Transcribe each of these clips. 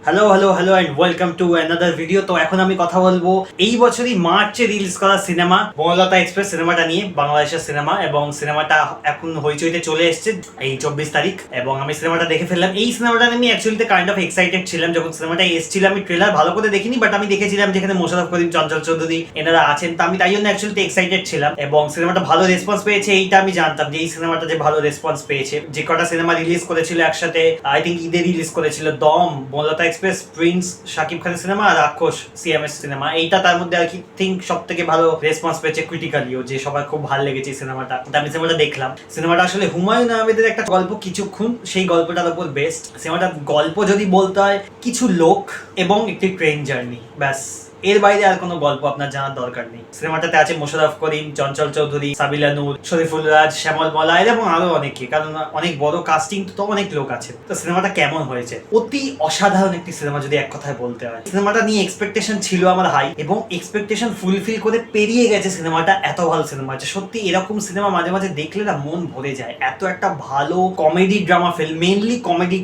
Hello hello hello and welcome to another video. তো এখন আমি কথা বলবো এই বছরই মার্চে রিলিজ করা সিনেমা বনলতা এক্সপ্রেস সিনেমাটা নিয়ে, বাংলাদেশের সিনেমা, এবং সিনেমাটা এখন হইচইতে চলে এসেছে এই 24 তারিখ, এবং আমি সিনেমাটা দেখে ফেললাম। এই সিনেমাটা আমি অ্যাকচুয়ালি কাইন্ড অফ এক্সাইটেড ছিলাম যখন সিনেমাটা এসেছিল। আমি ট্রেলার ভালো করে দেখিনি, বাট আমি দেখেছিলাম যেখানে মোশাররফ করিম, চঞ্চল চৌধুরী এনারা আছেন, তো আমি তাই জন্য অ্যাকচুয়ালি এক্সাইটেড ছিলাম। এবং সিনেমাটা ভালো রেসপন্স পেয়েছে এইটা আমি জানতাম, যে এই সিনেমাটা যে ভালো রেসপন্স পেয়েছে। যে কটা সিনেমা রিলিজ করেছিল একসাথে, আই থিঙ্ক ঈদে রিলিজ করেছিল দম, বনলতা এক্সপ্রেস, প্রিন্স, শাকিব খানের সিনেমা, আর রাক্ষস সিএমএস সিনেমা, এইটা তার মধ্যে আর কি থিঙ্ক সব থেকে ভালো রেসপন্স পেয়েছে ক্রিটিক্যালিও, যে সবার খুব ভালো লেগেছে সিনেমাটা। আমি সিনেমাটা দেখলাম। সিনেমাটা আসলে হুমায়ুন আহমেদের একটা গল্প, কিছুক্ষণ সেই গল্পটার উপর বেস্ট। সিনেমাটার গল্প যদি বলতে হয়, কিছু লোক এবং একটি ট্রেন জার্নি, ব্যাস। এর বাইরে আর কোনো গল্প আপনার জানার দরকার নেই। সিনেমাটাতে আছে মোশাররফ করিম, চঞ্চল চৌধুরী, সাবিলা নূর, শরীফুল রাজ, শ্যামল মলায় এবং আরো অনেকে, কারণ অনেক বড় কাস্টিং, তো অনেক লোক আছে। তো সিনেমাটা কেমন হয়েছে? অতি অসাধারণ একটি সিনেমা যদি এক কথায় বলতে হয়। সিনেমাটা নিয়ে এক্সপেকটেশন ছিল আমার হাই, এবং এক্সপেকটেশন ফুলফিল করে পেরিয়ে গেছে সিনেমাটা। এত ভালো সিনেমা আছে সত্যি। এরকম সিনেমা মাঝে মাঝে দেখলে না মন ভরে যায়। এত একটা ভালো কমেডি ড্রামা ফিল্ম, মেইনলি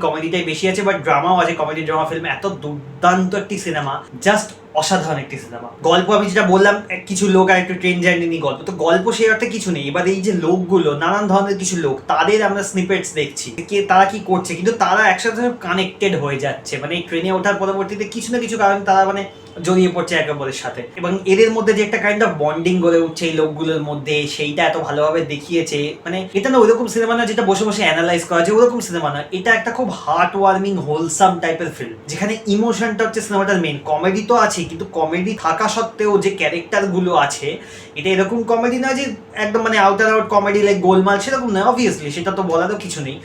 কমেডিটাই বেশি আছে, বাট ড্রামাও আছে, কমেডি ড্রামা ফিল্ম। এত দুর্দান্ত একটি সিনেমা, জাস্ট অসাধারণ একটি সিনেমা। গল্প আমি যেটা বললাম, কিছু লোক আর একটু ট্রেন জার্নি নিয়ে গল্প, তো গল্প সেই অর্থে কিছু নেই। এবার এই যে লোকগুলো, নানান ধরনের কিছু লোক, তাদের আমরা স্নিপেটস দেখছি, কে তারা কি করছে, কিন্তু তারা একসাথে কানেক্টেড হয়ে যাচ্ছে। মানে এই ট্রেনে ওঠার পরবর্তীতে কিছু না কিছু কারণে তারা মানে জড়িয়ে পড়ছে একে অপরের সাথে, এবং এদের মধ্যে যে একটা কাইন্ড অফ বন্ডিং গড়ে উঠছে এই লোকগুলোর মধ্যে, সেইটা এত ভালোভাবে দেখিয়েছে। মানে এটা না ওইরকম সিনেমা না যেটা বসে বসে অ্যানালাইজ করা যায়, ওরকম সিনেমা না। এটা একটা খুব হার্ট ওয়ার্মিং, হোলসাম টাইপের ফিল্ম, যেখানে ইমোশনটা হচ্ছে সিনেমাটার মেইন। কমেডি তো আছে, কিন্তু কমেডি থাকা সত্ত্বেও যে ক্যারেক্টার গুলো আছে, এটা এরকম কমেডি না যে একদম মানে আউটার আউট কমেডি লাইক গোলমাল, সেরকম নয়। অবভিয়াসলি সেটা তো বলারও কিছু নেই।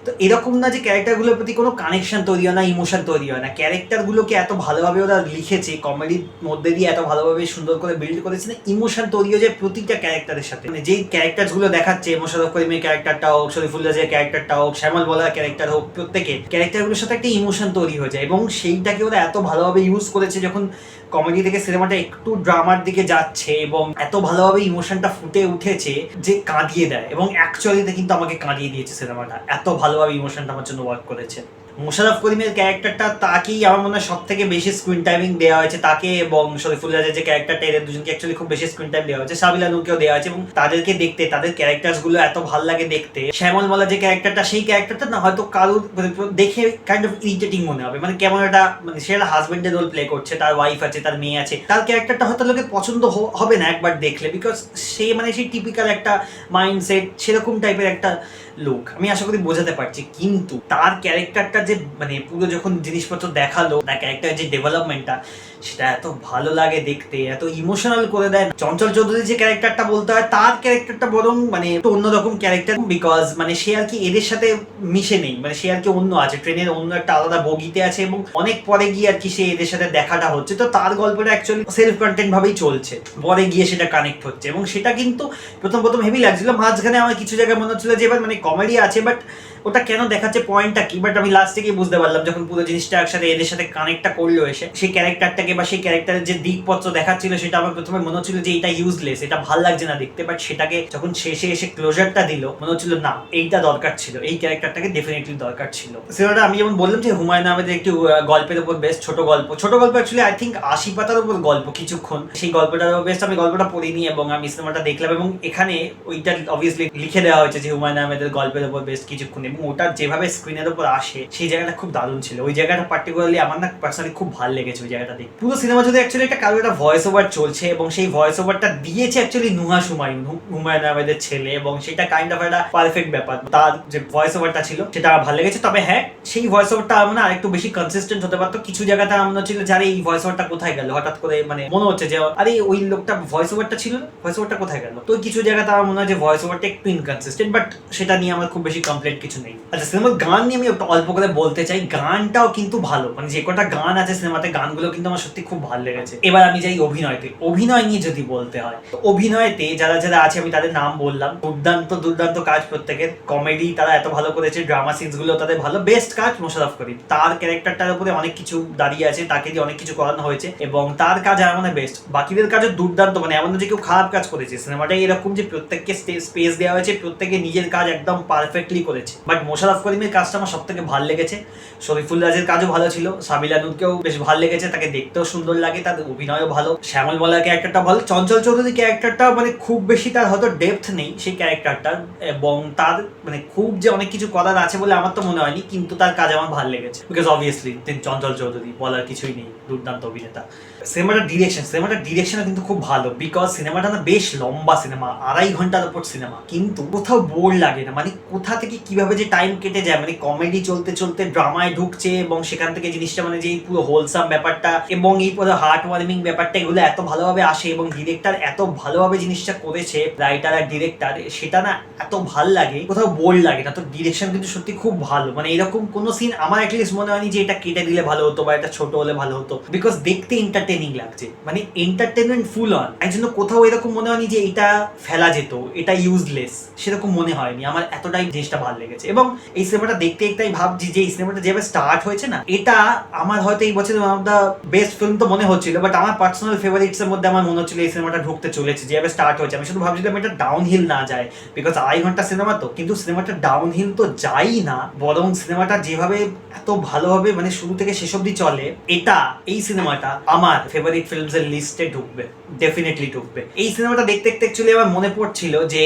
তো এরকম না যে ক্যারেক্টারগুলোর প্রতি কোনো কানেকশন তৈরি হয় না, ইমোশন তৈরি হয় না। ক্যারেক্টারগুলোকে এত ভালোভাবে ওরা লিখেছে, কমেডির মধ্যে দিয়ে এত ভালোভাবে সুন্দর করে বিল্ড করেছে না, ইমোশন তৈরি হয়ে যায় প্রতিটা ক্যারেক্টারের সাথে। মানে যেই ক্যারেক্টারগুলো দেখাচ্ছে, মোশাররফ করিমের ক্যারেক্টারটা হোক, শরীফুল রাজের ক্যারেক্টারটা হোক, শ্যামল বলার ক্যারেক্টার হোক, প্রত্যেকের ক্যারেক্টারগুলোর সাথে একটা ইমোশন তৈরি হয়ে যায়, এবং সেইটাকে ওরা এত ভালোভাবে ইউজ করেছে। যখন কমেডি থেকে সিনেমাটা একটু ড্রামার দিকে যাচ্ছে, এবং এত ভালোভাবে ইমোশনটা ফুটে উঠেছে যে কাঁদিয়ে দেয়, এবং অ্যাকচুয়ালিতে কিন্তু আমাকে কাঁদিয়ে দিয়েছে সিনেমাটা। এত ভালোভাবে ইমোশনটা আমার জন্য ওয়ার্ক করেছে। মোশাররফ করিমের ক্যারেক্টারটা, তাকেই আমার মনে হয় সব থেকে বেশি স্ক্রিন টাইমিং দেওয়া হয়েছে, তাকে এবং শরীফুল রাজের যে ক্যারেক্টারটা, এদের দুজনকে অ্যাকচুয়ালি খুব বেশি স্ক্রিন টাইম দেওয়া হয়েছে। সাবিলা নূরকেও দেওয়া হয়েছে, এবং তাদেরকে দেখতে, তাদের ক্যারেক্টারস গুলো এত ভালো লাগে দেখতে। শ্যামল মালা যে ক্যারেক্টারটা, সেই ক্যারেক্টারটা না হয়তো কারোর দেখে কাইন্ড অফ ইরিটেটিং মনে হবে, মানে কেমন একটা, মানে সে একটা হাজবেন্ডের রোল প্লে করছে, তার ওয়াইফ আছে, তার মেয়ে আছে, তার ক্যারেক্টারটা হয়তো লোকের পছন্দ হবে না একবার দেখলে, বিকজ সে মানে সেই টিপিক্যাল একটা মাইন্ডসেট, সেরকম টাইপের একটা লোক। আমি আশা করি বোঝাতে পারছি। কিন্তু তার ক্যারেক্টারটা যে মানে পুরো যখন জিনিসপত্র দেখালো, তার ক্যারেক্টারের যে ডেভেলপমেন্টটা, সেটা এত ভালো লাগে দেখতে, এত ইমোশনাল করে দেয়। চঞ্চল চৌধুরীর যে ক্যারেক্টারটা বলতে হয়, তার ক্যারেক্টারটা বরং মানে একটু অন্যরকম ক্যারেক্টার, বিকজ মানে সে আর কি এদের সাথে মিশে নেই, মানে সে আর কি অন্য আছে, ট্রেনের অন্য একটা আলাদা বগিতে আছে, এবং অনেক পরে গিয়ে আর কি সে এদের সাথে দেখাটা হচ্ছে। তো তার গল্পটা অ্যাকচুয়ালি সেলফ কন্টেন্ট ভাবেই চলছে, পরে গিয়ে সেটা কানেক্ট হচ্ছে, এবং সেটা কিন্তু প্রথম প্রথম হেভি লাগছিল। মাঝখানে আমার কিছু জায়গায় মনে হচ্ছিল যে এবার মানে কমেডি আছে, বাট ওটা কেন দেখাচ্ছে, পয়েন্টটা কি? বাট আমি লাস্ট থেকে বুঝতে পারলাম, যখন পুরো জিনিসটা একসাথে এদের সাথে কানেক্টটা করলো এসে, সেই ক্যারেক্টারটাকে বা সেই ক্যারেক্টারের যে দিকপত্র দেখাচ্ছিল, সেটা আমার প্রথমে মনে হচ্ছিল যে এটা ইউজলেস, এটা ভাল লাগছে না দেখতে। বাট সেটাকে যখন শেষে এসে ক্লোজারটা দিল, মনে হচ্ছিল না, এইটা দরকার ছিল, এই ক্যারেক্টারটাকে ডেফিনেটলি দরকার ছিল। সিনেমাটা আমি যেমন বললাম যে হুমায়ুন আহমেদের একটি গল্পের উপর বেস্ট, ছোট গল্প অ্যাকচুয়ালি আই থিঙ্ক 80 পাতার উপর গল্প কিছুক্ষণ। সেই গল্পটার বেস্ট। আমি গল্পটা পড়িনি, এবং আমি সিনেমাটা দেখলাম, এবং এখানে ওইটা অবভিয়াসলি লিখে দেওয়া হয়েছে যে হুমায়ুন আহমেদের গল্পের উপর বেস্ট কিছুক্ষণ, এবং ওটা যেভাবে স্ক্রিনের উপর আসে, সেই জায়গাটা খুব দারুণ ছিল। ওই জায়গাটা পার্টিকুলারলি আমার না পার্সোনালি খুব ভালো লেগেছে ওই জায়গাটা দেখে। পুরো সিনেমা যদি অ্যাকচুয়ালি একটা কারো একটা ভয়েস ওভার চলছে, এবং সেই ভয়েস ওভারটা দিয়েছে অ্যাকচুয়ালি নুহা হুমায়ুন আহমেদের ছেলে, এবং সেটা কাইন্ড অফ একটা পারফেক্ট ব্যাপার। তার যে ভয়েস ওভারটা ছিল সেটা আমার ভালো লেগেছে। তবে হ্যাঁ, সেই ভয়েস ওভারটা আমার আরেকটু বেশি কনসিস্টেন্ট হতে পারতো। কিছু জায়গাতে আমার মনে হচ্ছিল যে আরে এই ভয়েস ওভারটা কোথায় গেল, হঠাৎ করে মানে মনে হচ্ছে যে আরে ওই লোকটা ভয়েস ওভারটা ছিল, ভয়েস ওভারটা কোথায় গেল। তো কিছু জায়গাতে আমার মনে হয় যে ভয়েস ওভারটা একটু ইনকনসিস্টেন্ট, বাট সেটা নিয়ে আমার খুব বেশি কমপ্লেন্ট কিছু নেই। আচ্ছা, সিনেমার গান নিয়ে আমি অল্প করে বলতে চাই। গানটাও কিন্তু ভালো, মানে যে কটা গান আছে সিনেমাতে, গানগুলো কিন্তু আমার সত্যি খুব ভালো লেগেছে। এবার আমি যাই অভিনয়তে। অভিনয় নিয়ে যদি বলতে হয়, তো অভিনয়তে যারা যারা আছে আমি তাদের নাম বললাম। দুর্দান্ত কাজ প্রত্যেকের। কমেডি তারা এত ভালো করেছে, ড্রামা সিনস গুলো তাদের ভালো। বেস্ট কাজ মোশাররফ করিম, তার ক্যারেক্টারটার উপরে অনেক কিছু দাঁড়িয়ে আছে, তাকে দিয়ে অনেক কিছু করানো হয়েছে, এবং তার কাজ আমার মনে বেস্ট। বাকিদের কাজও দুর্দান্ত, মানে এমন যে কেউ খারাপ কাজ করেছে। সিনেমাটা এরকম যে প্রত্যেককে স্পেস দেওয়া হয়েছে, প্রত্যেকে নিজের কাজ একদম একদম পারফেক্টলি করেছে। বাট মোশাররফ করিমের কাজটা আমার সব থেকে ভালো লেগেছে, শরীফুল রাজের কাজও ভালো ছিল, সাবিলা নূরকেও বেশ ভালো লেগেছে, তাকে দেখতেও সুন্দর লাগে, তার অভিনয়ও ভালো, শ্যামল মলার ক্যারেক্টারটা ভালো, চঞ্চল চৌধুরী ক্যারেক্টারটা মানে খুব বেশি তার হয়তো ডেপথ নেই সেই ক্যারেক্টারটার, এবং তার মানে খুব যে অনেক কিছু করার আছে বলে আমার তো মনে হয়নি, কিন্তু তার কাজ আমার ভালো লেগেছে, বিকজ অবভিয়াসলি তিনি চঞ্চল চৌধুরী, বলার কিছুই নেই, দুর্দান্ত অভিনেতা। সিনেমাটার ডিরেকশন কিন্তু খুব ভালো, বিকজ সিনেমাটা না বেশ লম্বা সিনেমা, 2.5 ঘন্টার উপর সিনেমা, কিন্তু কোথাও বোর লাগে না, মানে কোথা থেকে কিভাবে যে টাইম কেটে যায়, মানে কমেডি চলতে চলতে ড্রামায় ঢুকছে, এবং সেখান থেকে জিনিসটা মানে যে পুরো হোলসাম ব্যাপারটা এবং এই পুরো হার্ট ওয়ার্মিং ব্যাপারটা এগুলো এত ভালোভাবে আসে, এবং ডিরেক্টর এত ভালোভাবে জিনিসটা করেছে, রাইটার আর ডিরেক্টর, সেটা না এত ভাল লাগে, কোথাও বোর লাগে না। তো ডিরেকশন কিন্তু সত্যি খুব ভালো, মানে এরকম কোনো সিন আমার অ্যাটলিস্ট মনে হয়নি যে এটা কেটে দিলে ভালো হতো বা এটা ছোট হলে ভালো হতো, বিকজ দেখতে এন্টারটেনিং লাগছে, মানে এন্টারটেনমেন্ট ফুল অন। এই জন্য কোথাও এরকম মনে হয়নি যে এটা ফেলা যেত, এটা ইউজলেস, সেরকম মনে হয়নি আমার, এতটাই জিনিসটা ভালো লেগেছে। এবং এই সিনেমাটা দেখতে দেখতেই ভাবছি যে এই সিনেমাটা যেভাবে স্টার্ট হয়েছে না, এটা আমার হয়তো এই বছরের one of the best film তো মনে হচ্ছিল, বাট আমার পার্সোনাল ফেভারিটস এর মধ্যে আমার মনে হচ্ছিল এই সিনেমাটা ঢুকতে চলেছে, যেভাবে স্টার্ট হয়েছে। আমি শুধু ভাবছিলাম এটা ডাউন হিল না যায়, বিকজ 2.5 ঘন্টা সিনেমা তো, কিন্তু সিনেমাটা ডাউন হিল তো যাই না, বরং সিনেমাটা যেভাবে এত ভালোভাবে মানে শুরু থেকে শেষ অব্দি চলে, এই সিনেমাটা আমার ফেভারিট ফিল্মস এর লিস্টে ঢুকবে, ডেফিনেটলি ঢুকবে। এই সিনেমাটা দেখতে দেখতে অ্যাকচুয়ালি আমার মনে পড়ছিল যে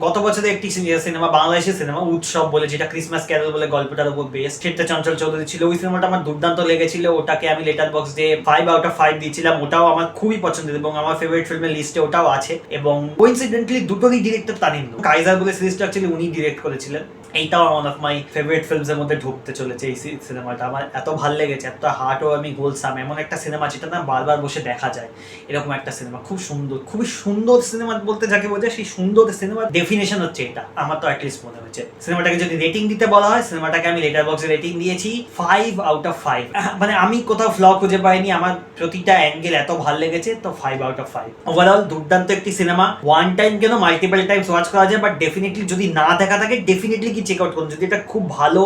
গত বছরে একটি সিনেমা, বাংলাদেশের সিনেমা উৎসব বলে, যেটা ক্রিসমাস ক্যারল বলে গল্পটার উপর বেস, সেটা চঞ্চল চৌধুরী ছিল, ওই সিনেমাটা আমার দুর্দান্ত লেগেছিল, ওটাকে আমি লেটার বক্স দিয়ে 5/5 দিয়েছিলাম, ওটাও আমার খুবই পছন্দের এবং আমার ফেভারিট ফিল্মের লিস্টে ওটাও আছে। এবং কোইন্সিডেন্টলি দুটোরই ডিরেক্টর তানিম কাইজার বলে সিরিজটা অ্যাকচুয়ালি উনি ডিরেক্ট করেছিলেন। এইটাও one of my favourite films এর মধ্যে ঢুকতে চলেছে। এই সিনেমাটা আমার এত ভালো লেগেছে, এত হার্ট ওয়ার্মিং, হোলসাম, এমন একটা সিনেমা যেটা না বারবার বসে দেখা যায়, এরকম একটা সিনেমা, খুব সুন্দর, খুবই সুন্দর সিনেমা বলতে যাকে বোঝায়, সেই সুন্দর সিনেমার ডেফিনেশন হচ্ছে এটা, আমার তো অ্যাটলিস্ট মনে হচ্ছে। সিনেমাটাকে যদি রেটিং দিতে বলা হয়, সিনেমাটাকে আমি লেটার বক্সে রেটিং দিয়েছি 5/5। মানে আমি কোথাও ফ্ল খুঁজে পাইনি, আমার প্রতিটা অ্যাঙ্গেল এত ভালো লেগেছে, তো 5/5। ওভারঅল দুর্দান্ত একটি সিনেমা, ওয়ান টাইম কেন মাল্টিপল টাইমস ওয়াচ করা যায়, বাট ডেফিনেটলি যদি না দেখা থাকে ডেফিনেটলি কি চেক আউট করুন। যদি এটা খুব ভালো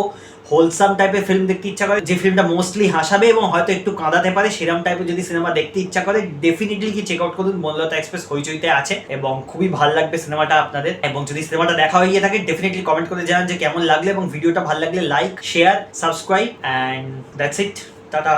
হোলসাম টাইপের ফিল্ম দেখতে ইচ্ছা করে, যে ফিল্মটা মোস্টলি হাসাবে এবং হয়তো একটু কাঁদাতে পারে, সেরকম টাইপের যদি সিনেমা দেখতে ইচ্ছা করে, ডেফিনেটলি কি চেক আউট করুন। বনলতা এক্সপ্রেস হইচইতে আছে এবং খুবই ভালো লাগবে সিনেমাটা আপনাদের। এবং যদি সিনেমাটা দেখা হয়ে গিয়ে থাকে, ডেফিনেটলি কমেন্ট করে জানান যে কেমন লাগলে, এবং ভিডিওটা ভালো লাগলে like, share, subscribe, and that's it. Tata.